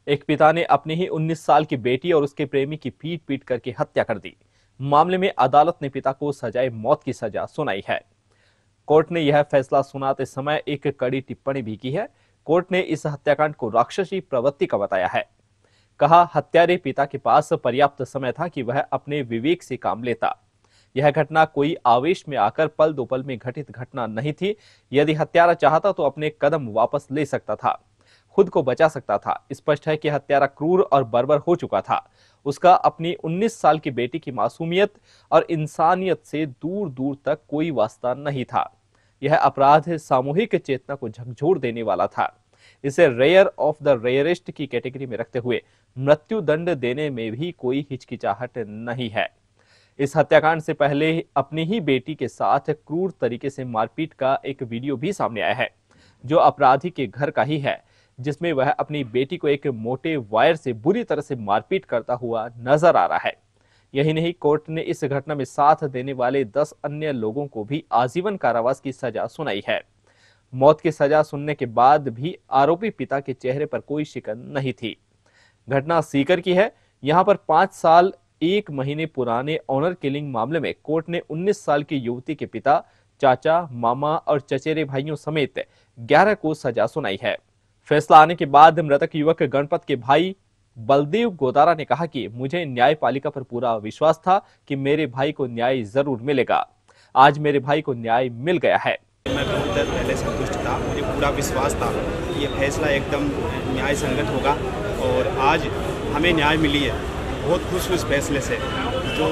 एक पिता ने अपनी ही 19 साल की बेटी और उसके प्रेमी की पीट पीट करके हत्या कर दी। मामले में अदालत ने पिता को सजाए मौत की सजा सुनाई है। कोर्ट ने यह फैसला सुनाते समय एक कड़ी टिप्पणी भी की है। कोर्ट ने इस हत्याकांड को राक्षसी प्रवृत्ति का बताया है। कहा, हत्यारे पिता के पास पर्याप्त समय था कि वह अपने विवेक से काम लेता। यह घटना कोई आवेश में आकर पल दो पल में घटित घटना नहीं थी। यदि हत्यारा चाहता तो अपने कदम वापस ले सकता था, खुद को बचा सकता था। स्पष्ट है कि हत्यारा क्रूर और बर्बर हो चुका था। उसका अपनी 19 साल की बेटी की मासूमियत और इंसानियत से दूर दूर तक कोई वास्ता नहीं था। यह अपराध सामूहिक चेतना को झकझोर देने वाला था। इसे रेयर ऑफ द रेयरेस्ट की कैटेगरी में रखते हुए मृत्यु दंड देने में भी कोई हिचकिचाहट नहीं है। इस हत्याकांड से पहले अपनी ही बेटी के साथ क्रूर तरीके से मारपीट का एक वीडियो भी सामने आया है, जो अपराधी के घर का ही है, जिसमें वह अपनी बेटी को एक मोटे वायर से बुरी तरह से मारपीट करता हुआ नजर आ रहा है। यही नहीं, कोर्ट ने इस घटना में साथ देने वाले 10 अन्य लोगों को भी आजीवन कारावास की सजा सुनाई है। मौत की सजा सुनने के बाद भी आरोपी पिता के चेहरे पर कोई शिकन नहीं थी। घटना सीकर की है। यहां पर 5 साल 1 महीने पुराने ऑनर किलिंग मामले में कोर्ट ने 19 साल की युवती के पिता, चाचा, मामा और चचेरे भाइयों समेत 11 को सजा सुनाई है। फैसला आने के बाद मृतक युवक गणपत के भाई बलदेव गोदारा ने कहा कि मुझे न्यायपालिका पर पूरा विश्वास था कि मेरे भाई को न्याय जरूर मिलेगा। आज मेरे भाई को न्याय मिल गया है। मैं बहुत पहले संतुष्ट था, मुझे पूरा विश्वास था कि ये फैसला एकदम न्याय संगत होगा और आज हमें न्याय मिली है। बहुत खुश हूँ इस फैसले से। जो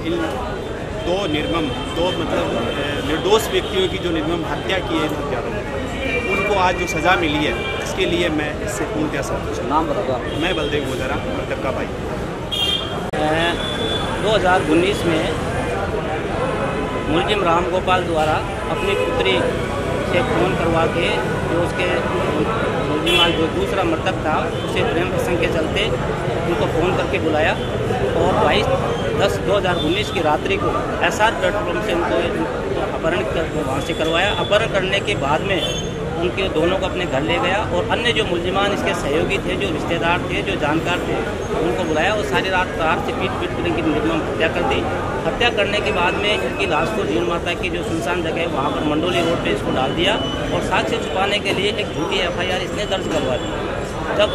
इन दो निर्दोष व्यक्तियों की जो निर्मम हत्या की है उनको आज जो सज़ा मिली है, इसके लिए मैं इससे पूर्णतः संतुष्ट हूँ। नाम बताओ। मैं बलदेव गोदारा, मृतक का भाई। 2019 में मुलजिम राम गोपाल द्वारा अपनी पुत्री से फ़ोन करवा के जो उसके मुलजिमान जो दूसरा मृतक था उसे प्रेम प्रसंग के चलते उनको फ़ोन करके बुलाया और 22/10/2019 की रात्रि को SR पेट्रोल पंप से उनको अपहरण वहाँ से करवाया। अपहरण करने के बाद में उनके दोनों को अपने घर ले गया और अन्य जो मुलजिमान इसके सहयोगी थे, जो रिश्तेदार थे, जो जानकार थे, उनको बुलाया और सारी रात कार से पीट कर इनकी निर्मम हत्या कर दी। हत्या करने के बाद में इनकी लाश को जीण माता की जो सुनसान जगह है वहाँ पर मंडोली रोड पे इसको डाल दिया और साक्ष्य छुपाने के लिए एक झूठी FIR इसने दर्ज करवा दी। जब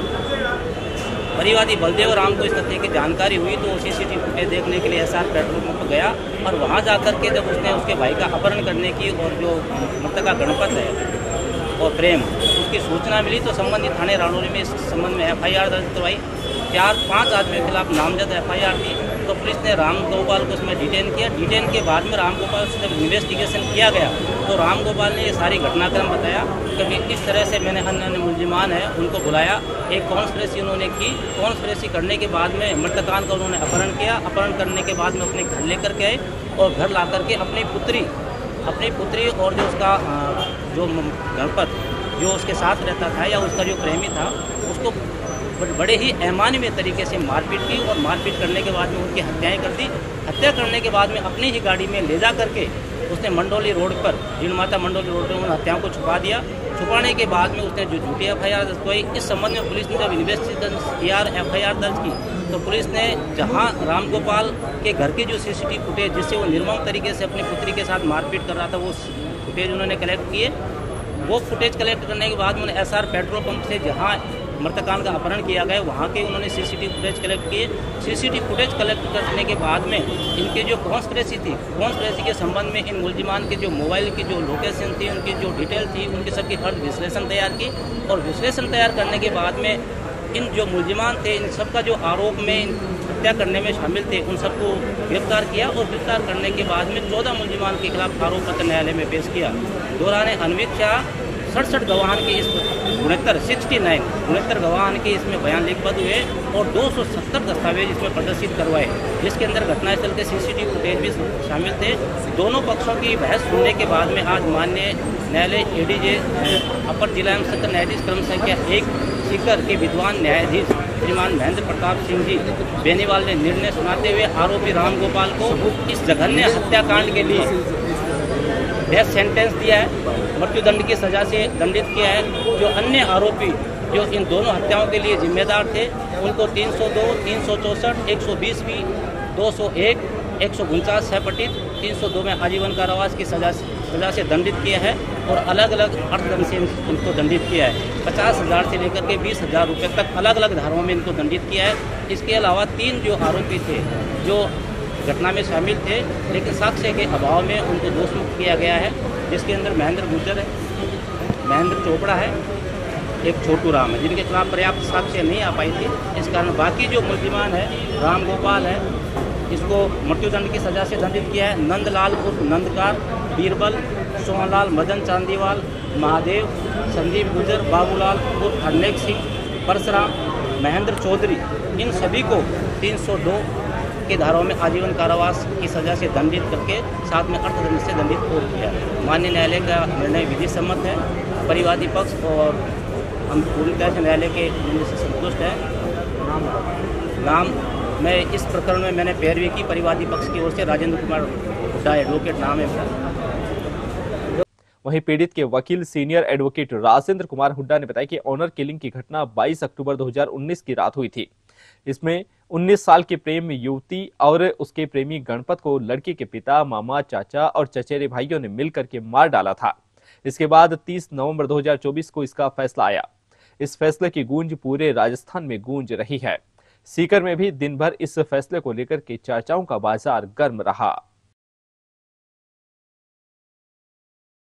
परिवादी बलदेव राम को इस तथ्य की जानकारी हुई तो CCTV फुटेज देखने के लिए SR पेट्रोल पंप गया और वहाँ जाकर के जब उसने उसके भाई का अपहरण करने की और जो मृतका गणपत है और प्रेम उसकी सूचना मिली तो संबंधित थाने रानौली में इस संबंध में FIR दर्ज करवाई। 4-5 आदमियों के खिलाफ नामजद FIR थी। तो पुलिस ने राम गोपाल को उसमें डिटेन किया। डिटेन के बाद में राम गोपाल से जब इन्वेस्टिगेशन किया गया तो राम गोपाल ने ये सारी घटनाक्रम बताया कि इस तरह से मैंने अन्य मुलजिमान हैं उनको बुलाया, एक कॉन्स्पिरेसी उन्होंने की। कॉन्स्पिरेसी करने के बाद में मृतकान का उन्होंने अपहरण किया। अपहरण करने के बाद में अपने घर लेकर के आए और घर ला करके अपनी पुत्री और जो उसका जो गणपत जो उसके साथ रहता था या उसका जो प्रेमी था उसको बड़े ही अमानवीय तरीके से मारपीट की और मारपीट करने के बाद में उनकी हत्याएं कर दी। हत्या करने के बाद में अपनी ही गाड़ी में ले जा करके उसने मंडोली रोड पर जीण माता मंडोली रोड पर उन हत्याओं को छुपा दिया। छुपाने के बाद में उसने जो झूठी FIR दर्ज करवाई। इस संबंध में पुलिस ने जब इन्वेस्टिगेशन किया FIR दर्ज की तो पुलिस ने जहां राम गोपाल के घर की जो CCTV फुटेज जिससे वो निर्मम तरीके से अपनी पुत्री के साथ मारपीट कर रहा था वो फुटेज उन्होंने कलेक्ट किए। वो फुटेज कलेक्ट करने के बाद उन्होंने SR पेट्रोल पंप से जहां मृतकान का अपहरण किया गया वहाँ के उन्होंने CCTV फुटेज कलेक्ट किए। CCTV फुटेज कलेक्ट करने के बाद में इनके जो कॉन्स्पिरेसी थी, कॉन्स्पिरेसी के संबंध में इन मुलजिमान के जो मोबाइल की जो लोकेशन थी, उनकी जो डिटेल थी, उनकी सबकी हर विश्लेषण तैयार की और विश्लेषण तैयार करने के बाद में इन जो मुलजिमान थे इन सबका जो आरोप में हत्या करने में शामिल थे उन सबको गिरफ्तार किया और गिरफ्तार करने के बाद में 14 मुलजिमान के खिलाफ आरोप पत्र न्यायालय में पेश किया। दौरान अन्वीक्षा 67 गवाहान के इस 69 गवाहान के इसमें बयान लिखबद्ध हुए और 270 दस्तावेज इसमें प्रदर्शित करवाए, जिसके अंदर घटनास्थल के CCTV फुटेज भी शामिल थे। दोनों पक्षों की बहस सुनने के बाद में आज माननीय न्यायालय ADJ अपर जिला एवं सत्र न्यायाधीश क्रम संख्या 1 सीकर के विद्वान न्यायाधीश श्रीमान महेंद्र प्रताप सिंह जी बेनीवाल ने निर्णय सुनाते हुए आरोपी राम गोपाल को इस जघन्य हत्याकांड के लिए डेथ सेंटेंस दिया है, मृत्युदंड की सजा से दंडित किया है। जो अन्य आरोपी जो इन दोनों हत्याओं के लिए जिम्मेदार थे उनको 302, 364, 120 201, 149 सपटित 302 में आजीवन कारावास की सजा से दंडित किया है और अलग अलग अर्थदंड से इनको दंडित किया है। 50,000 से लेकर के 20,000 रुपये तक अलग अलग धाराओं में इनको दंडित किया है। इसके अलावा 3 जो आरोपी थे जो घटना में शामिल थे लेकिन साक्ष्य के अभाव में उनको दोषमुक्त किया गया है, जिसके अंदर महेंद्र गुर्जर है, महेंद्र चोपड़ा है, एक छोटू राम है, जिनके खिलाफ पर्याप्त साक्ष्य नहीं आ पाई थी। इस कारण बाकी जो मुलजिमान है राम गोपाल है, इसको मृत्युदंड की सज़ा से दंडित किया है। नंदलाल उर्फ नंदकार, बीरबल, सोहनलाल, मदन चांदीवाल, महादेव, संदीप गुर्जर, बाबूलाल उर्फ हरनेक सिंह, परशुराम, महेंद्र चौधरी, इन सभी को 302 के धाराओं में आजीवन कारावास की सज़ा से दंडित करके साथ में अर्थदंड से दंडित और किया। माननीय न्यायालय का निर्णय विधि सम्मत है। परिवादी पक्ष और हम पूरी तरह से न्यायालय के निर्णय से संतुष्ट हैं। नाम मैं इस प्रकरण में मैंने पैरवी की परिवादी पक्ष की ओर से राजेंद्र कुमार हुड्डा एडवोकेट नाम है मेरा। वहीं पीड़ित के वकील सीनियर एडवोकेट राजेंद्र कुमार हुड्डा ने बताया कि ऑनर किलिंग की घटना 22 अक्टूबर 2019 की रात हुई थी। इसमें 19 साल की प्रेम युवती और उसके प्रेमी गणपत को लड़की के पिता, मामा, चाचा और चचेरे भाइयों ने मिलकर के मार डाला था। इसके बाद 30 नवंबर 2024 को इसका फैसला आया। इस फैसले की गूंज पूरे राजस्थान में गूंज रही है। सीकर में भी दिन भर इस फैसले को लेकर के चर्चाओं का बाजार गर्म रहा।